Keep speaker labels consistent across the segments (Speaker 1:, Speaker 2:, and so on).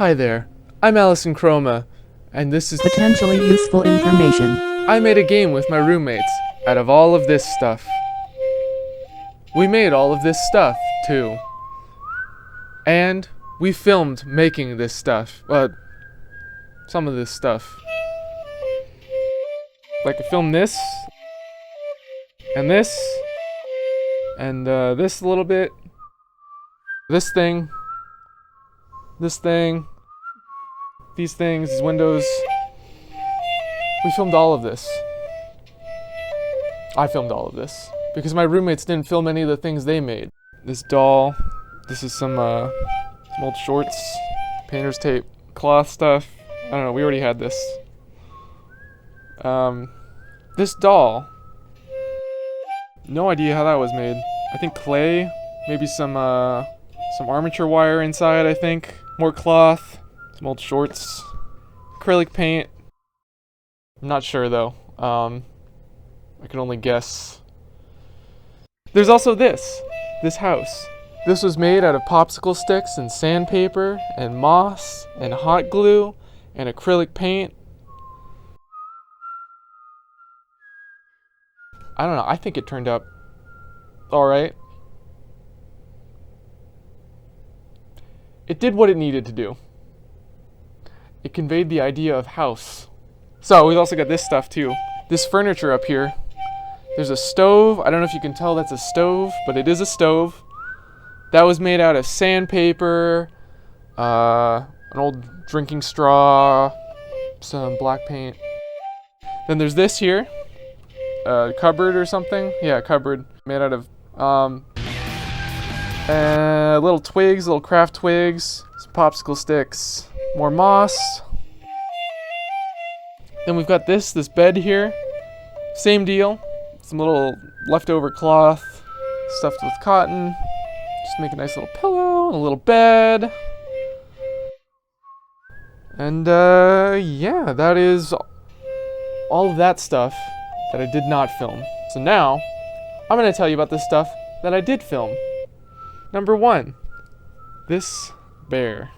Speaker 1: Hi there, I'm Allison Chroma, and this is
Speaker 2: potentially useful information.
Speaker 1: I made a game with my roommates out of all of this stuff. We made all of this stuff, too. And we filmed making this stuff. Some of this stuff. Like, I filmed this, and this, and this a little bit, this thing, these things, these windows. We filmed all of this. I filmed all of this because my roommates didn't film any of the things they made. This doll, this is some old shorts, painter's tape, cloth stuff. I don't know, we already had this. This doll, no idea how that was made. I think clay, maybe some armature wire inside, I think. More cloth, some old shorts, acrylic paint. I'm not sure though. I can only guess. There's also this house. This was made out of popsicle sticks and sandpaper and moss and hot glue and acrylic paint. I don't know, I think it turned out alright. It did what it needed to do. It conveyed the idea of house. So we've also got this stuff too. This furniture up here. There's a stove. I don't know if you can tell that's a stove, but it is a stove. That was made out of sandpaper, an old drinking straw, some black paint. Then there's this here. Cupboard or something. Yeah, cupboard made out of little twigs, little craft twigs, some popsicle sticks, more moss. Then we've got this bed here. Same deal. Some little leftover cloth stuffed with cotton. Just make a nice little pillow and a little bed. And yeah, that is all of that stuff that I did not film. So now, I'm going to tell you about the stuff that I did film. Number 1, this bear.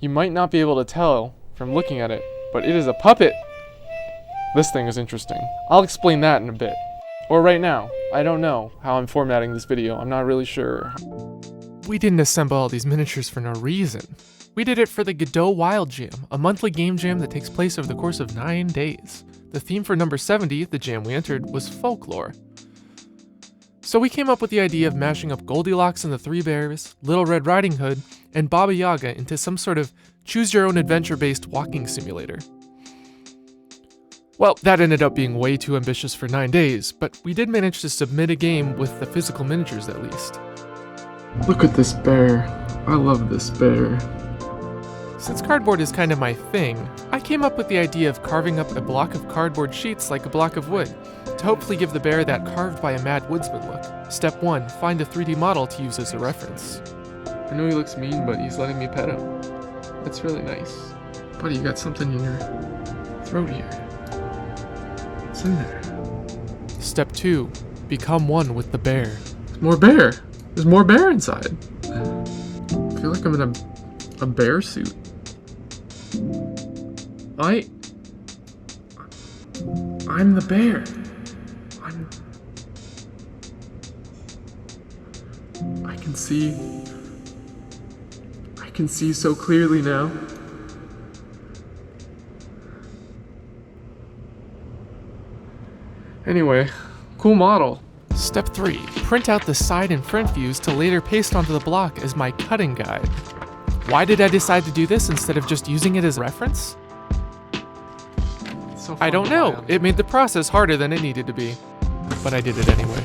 Speaker 1: You might not be able to tell from looking at it, but it is a puppet. This thing is interesting. I'll explain that in a bit. Or right now. I don't know how I'm formatting this video. I'm not really sure. We didn't assemble all these miniatures for no reason. We did it for the Godot Wild Jam, a monthly game jam that takes place over the course of 9 days. The theme for number 70, the jam we entered, was folklore. So we came up with the idea of mashing up Goldilocks and the Three Bears, Little Red Riding Hood, and Baba Yaga into some sort of choose-your-own-adventure-based walking simulator. Well, that ended up being way too ambitious for 9 days, but we did manage to submit a game with the physical miniatures at least. Look at this bear. I love this bear. Since cardboard is kind of my thing, I came up with the idea of carving up a block of cardboard sheets like a block of wood, to hopefully give the bear that carved by a mad woodsman look. Step 1, find a 3D model to use as a reference. I know he looks mean, but he's letting me pet him. That's really nice. Buddy, you got something in your throat here. What's in there? Step 2, become one with the bear. There's more bear! There's more bear inside! I feel like I'm in a bear suit. I'm the bear. I can see so clearly now. Anyway, cool model. Step 3, print out the side and front views to later paste onto the block as my cutting guide. Why did I decide to do this instead of just using it as a reference? I don't know. It made the process harder than it needed to be. But I did it anyway.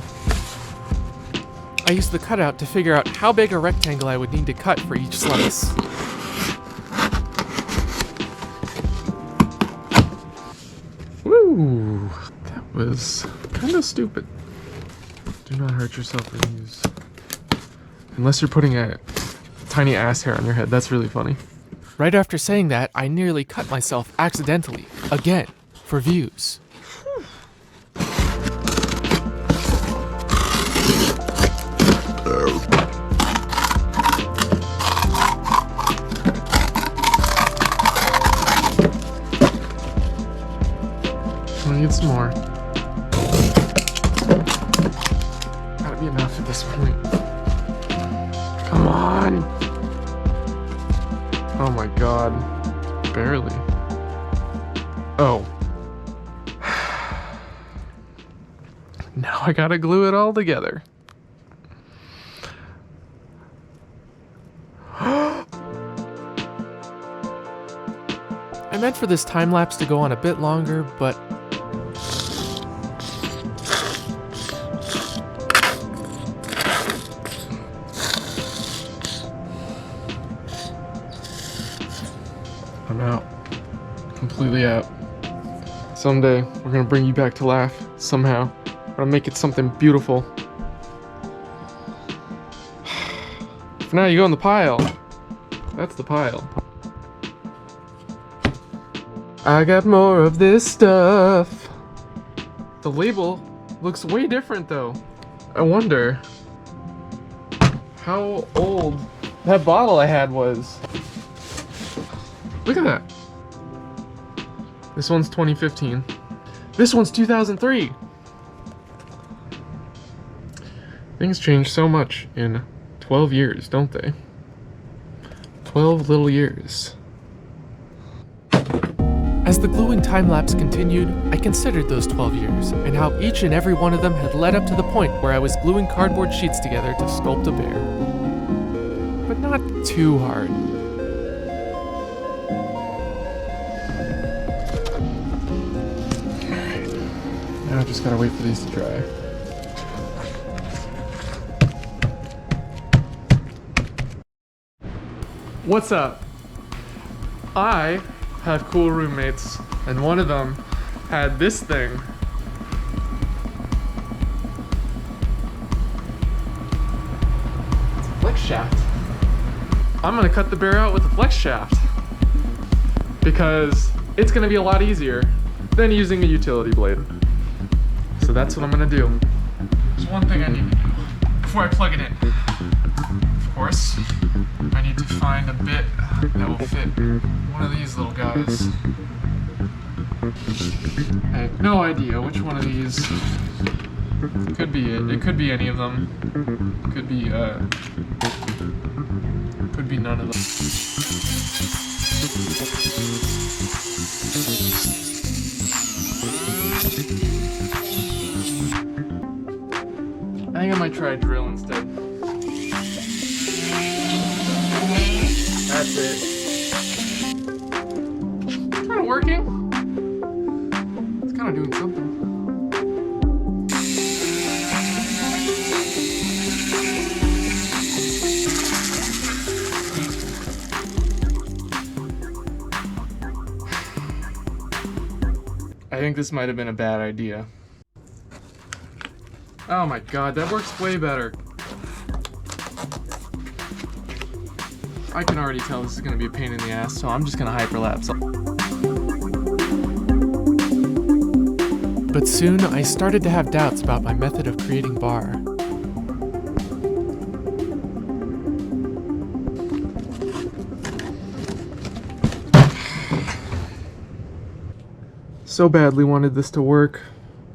Speaker 1: I used the cutout to figure out how big a rectangle I would need to cut for each slice. Woo! That was kind of stupid. Do not hurt yourself with these. Unless you're putting a tiny ass hair on your head. That's really funny. Right after saying that, I nearly cut myself accidentally. Again. For views. need some more. Gotta be enough at this point. Come on! Oh my god. Barely. Oh. Now I gotta glue it all together. I meant for this time lapse to go on a bit longer, but I'm out. Completely out. Someday, we're gonna bring you back to laugh, somehow. We're gonna make it something beautiful. For now, you go in the pile. That's the pile. I got more of this stuff. The label looks way different though. I wonder how old that bottle I had was. Look at that. This one's 2015. This one's 2003. Things change so much in 12 years, don't they? 12 little years. As the gluing time-lapse continued, I considered those 12 years, and how each and every one of them had led up to the point where I was gluing cardboard sheets together to sculpt a bear. But not too hard. Alright. Now I just gotta wait for these to dry. What's up? I have cool roommates, and one of them had this thing. It's a flex shaft. I'm gonna cut the bear out with a flex shaft because it's gonna be a lot easier than using a utility blade. So that's what I'm gonna do. There's one thing I need to do before I plug it in. Of course, I need to find a bit that will fit one of these little guys. I have no idea which one of these could be it. It could be any of them. Could be none of them. I think I might try a drill instead. That's it. It's kind of working. It's kind of doing something. I think this might have been a bad idea. Oh my god, that works way better. I can already tell this is going to be a pain in the ass, so I'm just going to hyperlapse. But soon, I started to have doubts about my method of creating bar. So badly wanted this to work,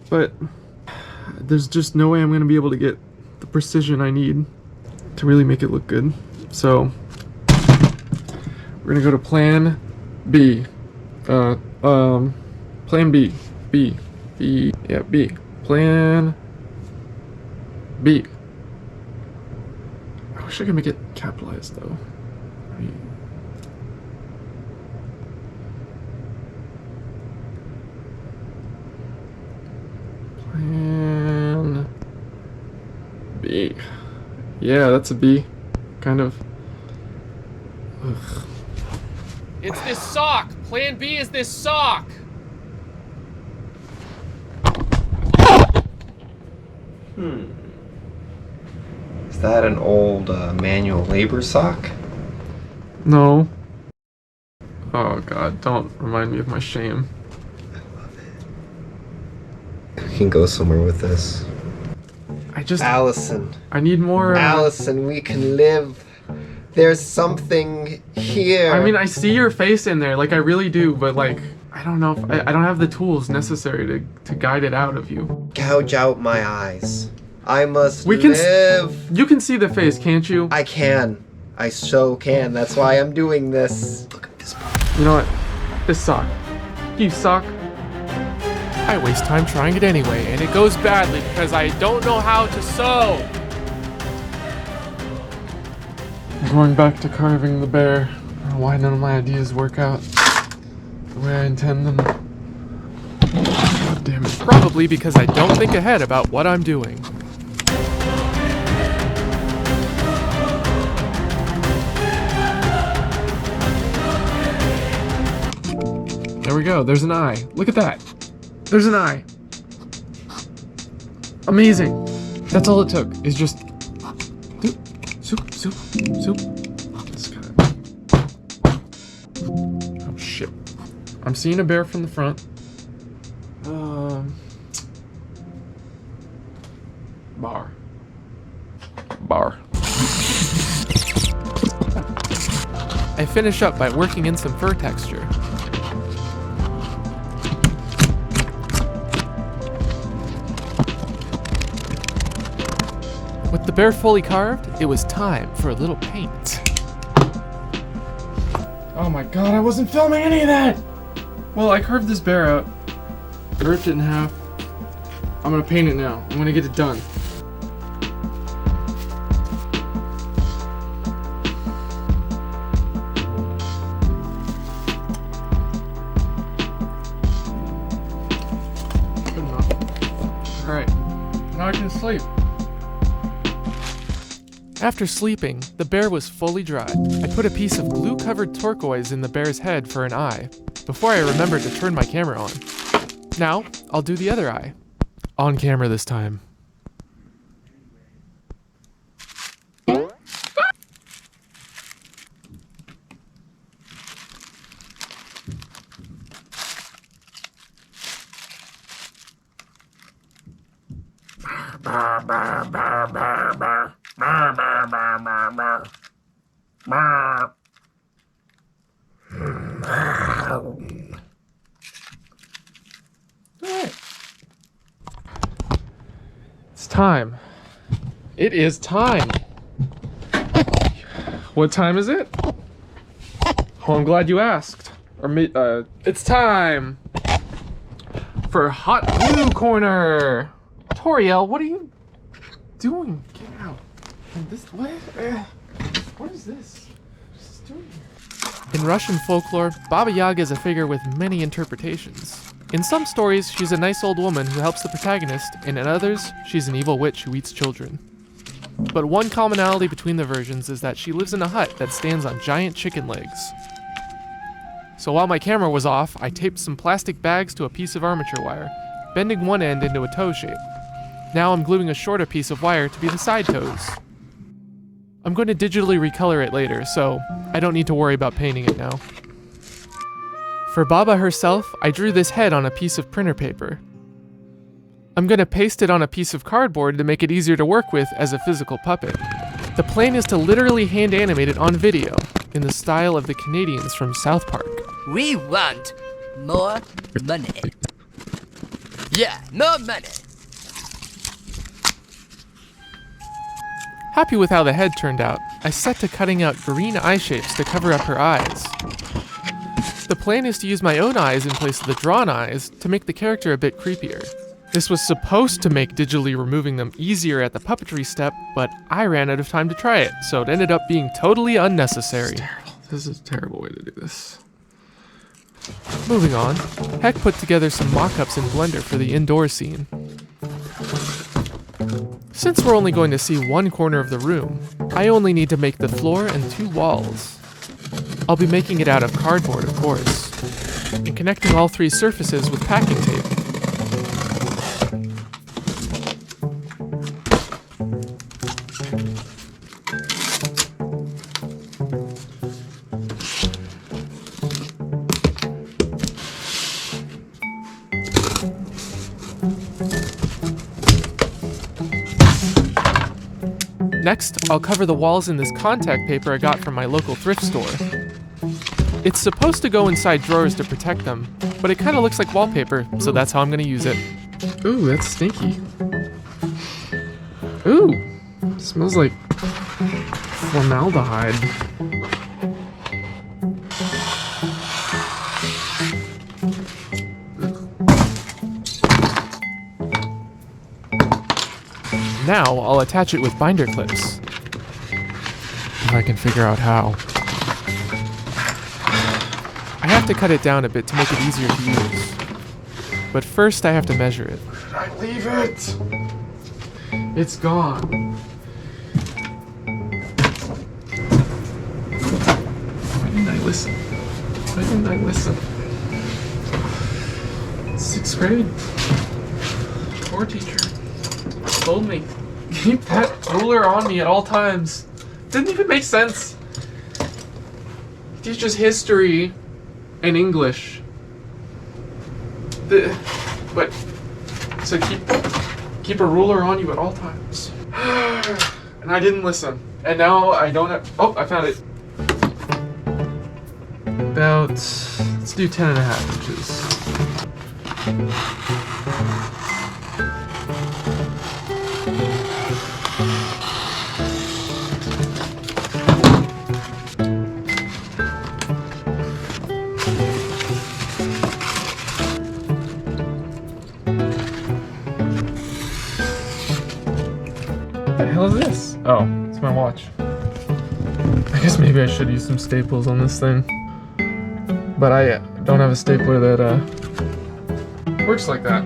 Speaker 1: but there's just no way I'm going to be able to get the precision I need to really make it look good. So we're gonna go to plan B. Plan B. B. Yeah, B. Plan B. I wish I could make it capitalized though. Plan B. Yeah, that's a B. Kind of. Ugh.
Speaker 3: It's this sock! Plan B is this sock!
Speaker 4: Is that an old manual labor sock?
Speaker 1: No. Oh god, don't remind me of my shame.
Speaker 4: We can go somewhere with this. Allison.
Speaker 1: I need more.
Speaker 4: Allison, we can live. There's something here.
Speaker 1: I mean, I see your face in there, like I really do, but like, I don't know if I don't have the tools necessary to guide it out of you.
Speaker 4: Gouge out my eyes. I must
Speaker 1: We can
Speaker 4: live.
Speaker 1: You can see the face, can't you?
Speaker 4: I can. I so can. That's why I'm doing this. Look at this.
Speaker 1: You know what? This sock. You sock.
Speaker 3: I waste time trying it anyway, and it goes badly because I don't know how to sew.
Speaker 1: I'm going back to carving the bear. I don't know why none of my ideas work out the way I intend them. God damn it.
Speaker 3: Probably because I don't think ahead about what I'm doing.
Speaker 1: There we go. There's an eye. Look at that. There's an eye. Amazing. That's all it took. Is just soup. Just kinda... Oh shit. I'm seeing a bear from the front. Bar.
Speaker 3: I finish up by working in some fur texture. With the bear fully carved, it was time for a little paint.
Speaker 1: Oh my god, I wasn't filming any of that! Well, I carved this bear out. Ripped it in half. I'm gonna paint it now. I'm gonna get it done. Good enough. Alright, now I can sleep.
Speaker 3: After sleeping, the bear was fully dry. I put a piece of glue-covered turquoise in the bear's head for an eye, before I remembered to turn my camera on. Now, I'll do the other eye. On camera this time.
Speaker 1: It's time. It is time. What time is it? Oh, I'm glad you asked. It's time for Hot Glue Corner. Toriel, what are you doing? Get out. What is this? What's this doing here?
Speaker 3: In Russian folklore, Baba Yaga is a figure with many interpretations. In some stories, she's a nice old woman who helps the protagonist, and in others, she's an evil witch who eats children. But one commonality between the versions is that she lives in a hut that stands on giant chicken legs. So while my camera was off, I taped some plastic bags to a piece of armature wire, bending one end into a toe shape. Now I'm gluing a shorter piece of wire to be the side toes. I'm going to digitally recolor it later, so I don't need to worry about painting it now. For Baba herself, I drew this head on a piece of printer paper. I'm going to paste it on a piece of cardboard to make it easier to work with as a physical puppet. The plan is to literally hand animate it on video, in the style of the Canadians from South Park.
Speaker 5: We want more money. Yeah, more money.
Speaker 3: Happy with how the head turned out, I set to cutting out green eye shapes to cover up her eyes. The plan is to use my own eyes in place of the drawn eyes to make the character a bit creepier. This was supposed to make digitally removing them easier at the puppetry step, but I ran out of time to try it, so it ended up being totally unnecessary.
Speaker 1: This is a terrible way to do this.
Speaker 3: Moving on, Heck put together some mock-ups in Blender for the indoor scene. Since we're only going to see one corner of the room, I only need to make the floor and 2 walls. I'll be making it out of cardboard, of course, and connecting all 3 surfaces with packing tape. Next, I'll cover the walls in this contact paper I got from my local thrift store. It's supposed to go inside drawers to protect them, but it kind of looks like wallpaper, so that's how I'm gonna use it. Ooh, that's stinky. Ooh, smells like formaldehyde. Now I'll attach it with binder clips. If I can figure out how. I have to cut it down a bit to make it easier to use. But first I have to measure it.
Speaker 1: Where did I leave it? It's gone. Why didn't I listen? Why didn't I listen? 6th grade. Poor teacher told me, keep that ruler on me at all times. Didn't even make sense. He teaches history and English. But so keep a ruler on you at all times. And I didn't listen. And now I don't have. Oh, I found it. About, let's do 10.5 inches. What the hell is this? Oh, it's my watch. I guess maybe I should use some staples on this thing. But I don't have a stapler that works like that.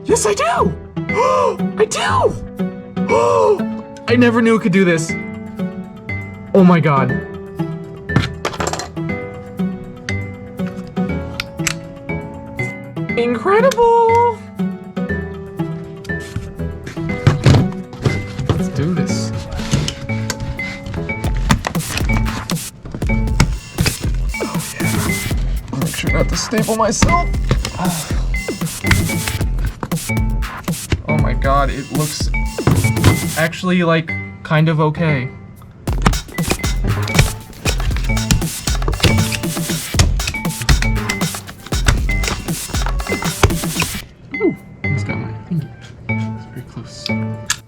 Speaker 1: Yes, I do! I do! I never knew it could do this. Oh my god. Incredible! Let's do this. Oh yeah. Make sure not to staple myself. Oh my god, it looks actually like kind of okay.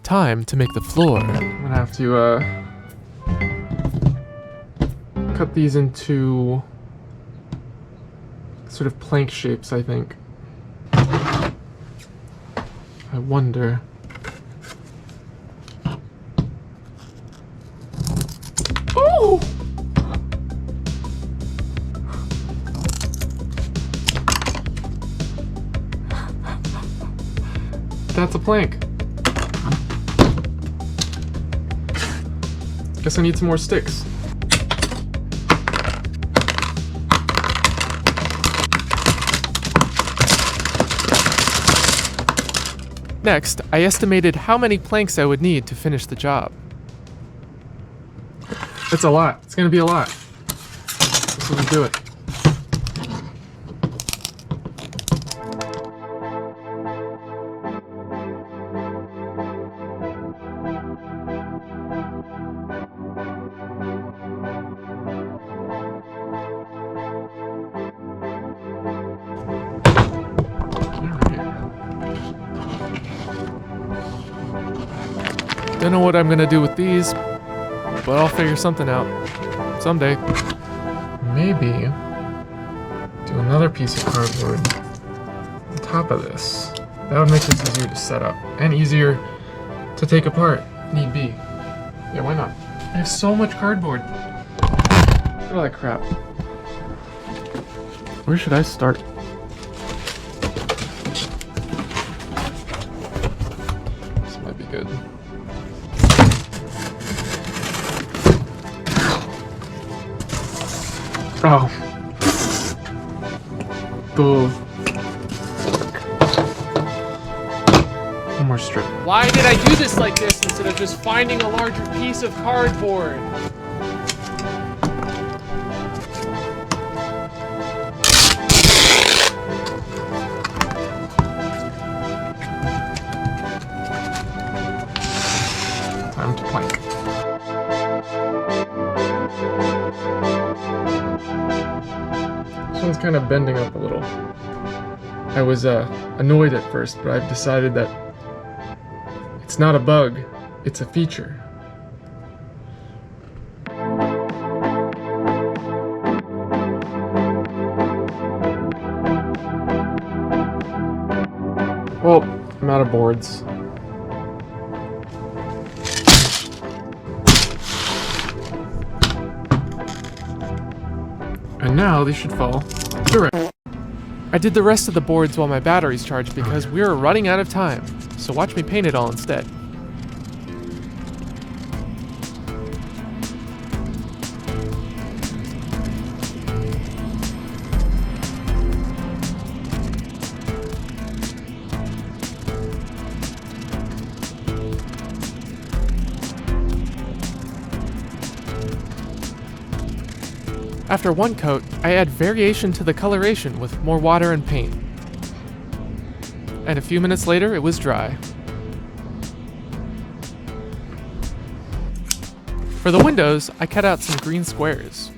Speaker 1: Time to make the floor. I'm gonna have to cut these into sort of plank shapes, I think. I wonder. Oh! That's a plank. Guess I need some more sticks. Next, I estimated how many planks I would need to finish the job. It's a lot. It's gonna be a lot. So let's do it. Don't know what I'm gonna do with these, but I'll figure something out someday. Maybe do another piece of cardboard on top of this. That would make this easier to set up and easier to take apart, if need be. Yeah, why not? I have so much cardboard. Look at all that crap. Where should I start? This might be good. Oh. Boo. One more strip. Why did I do this like this instead of just finding a larger piece of cardboard? Time to
Speaker 3: This one's kind of bending up a little. I was annoyed at first, but I've decided that it's not a bug, it's a feature. Well, I'm out of boards. And now these should fall direct. I did the rest of the boards while my batteries charged because we were running out of time, so watch me paint it all instead. After one coat, I add variation to the coloration with more water and paint. And a few minutes later, it was dry. For the windows, I cut out some green squares.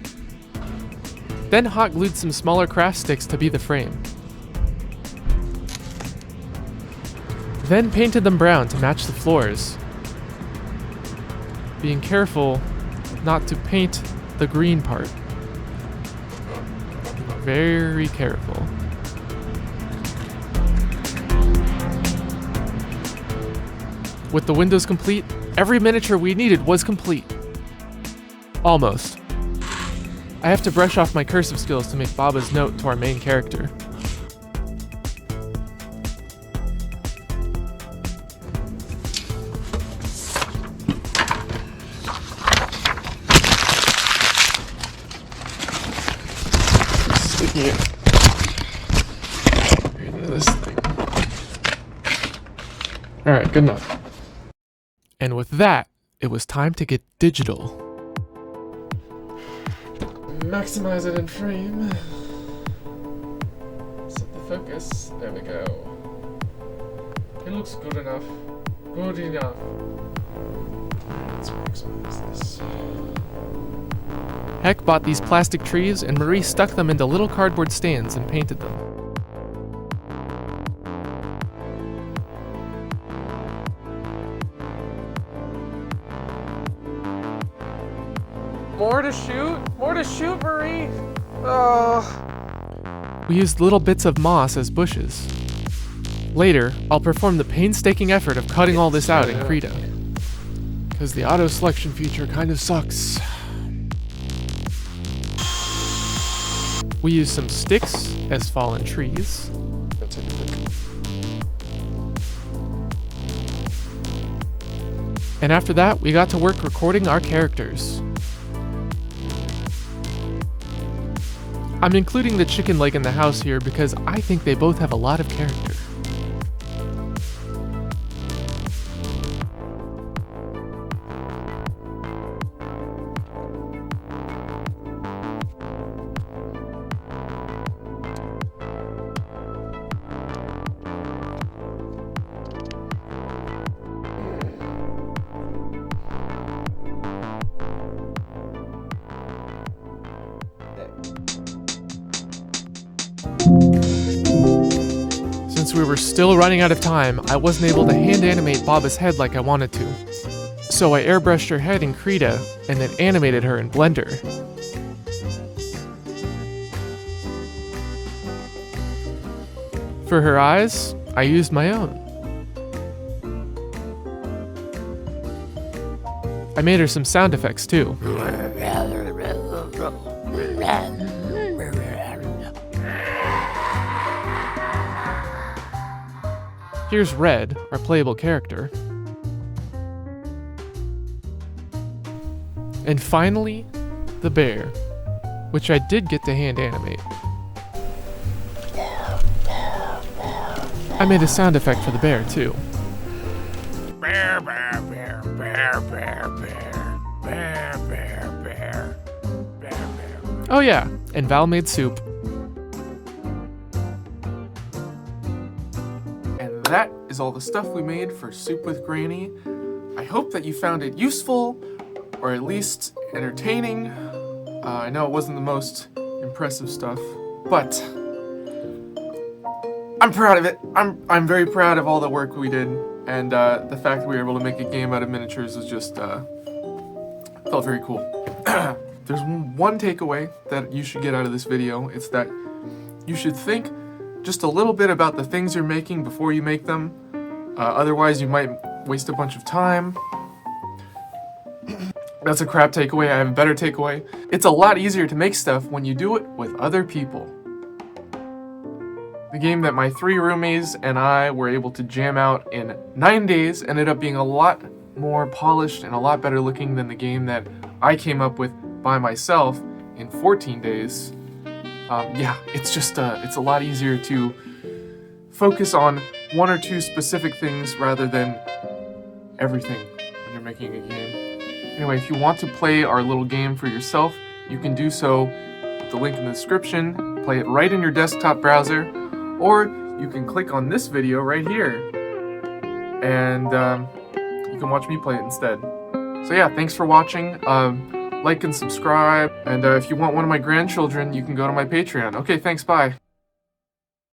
Speaker 3: Then hot glued some smaller craft sticks to be the frame. Then painted them brown to match the floors, being careful not to paint the green part. Very careful. With the windows complete, every miniature we needed was complete. Almost. I have to brush off my cursive skills to make Baba's note to our main character. Sticking it right into this thing. Alright, good enough. And with that, it was time to get digital. Maximize it in frame. Set the focus. There we go. It looks good enough. Good enough. Let's maximize this. Heck bought these plastic trees, and Marie stuck them into little cardboard stands and painted them.
Speaker 1: More to shoot? More to shoot, Marie! Oh.
Speaker 3: We used little bits of moss as bushes. Later, I'll perform the painstaking effort of cutting all this out in Krita. Because the auto selection feature kind of sucks. We use some sticks as fallen trees. And after that, we got to work recording our characters. I'm including the chicken leg in the house here because I think they both have a lot of character. Since we were still running out of time, I wasn't able to hand animate Baba's head like I wanted to. So I airbrushed her head in Krita and then animated her in Blender. For her eyes, I used my own. I made her some sound effects too. Here's Red, our playable character. And finally, the bear, which I did get to hand animate. I made a sound effect for the bear too.
Speaker 6: Bear, bear, bear, bear, bear, bear, bear, bear, bear, bear, bear.
Speaker 3: Oh yeah, and Val made soup. And that is all the stuff we made for Soup with Granny. I hope that you found it useful, or at least entertaining. I know it wasn't the most impressive stuff,
Speaker 1: But I'm proud of it. I'm very proud of all the work we did, and the fact that we were able to make a game out of miniatures was just felt very cool. There's one takeaway that you should get out of this video. It's that you should think just a little bit about the things you're making before you make them. Otherwise, you might waste a bunch of time. That's a crap takeaway. I have a better takeaway. It's a lot easier to make stuff when you do it with other people. The game that my 3 roomies and I were able to jam out in 9 days ended up being a lot more polished and a lot better looking than the game that I came up with by myself in 14 days. Yeah, it's just it's a lot easier to focus on 1 or 2 specific things rather than everything when you're making a game. Anyway, if you want to play our little game for yourself, you can do so with the link in the description. Play it right in your desktop browser, or you can click on this video right here, and you can watch me play it instead. So yeah, thanks for watching. Like and subscribe, and if you want one of my grandchildren, you can go to my Patreon. Okay, thanks, bye.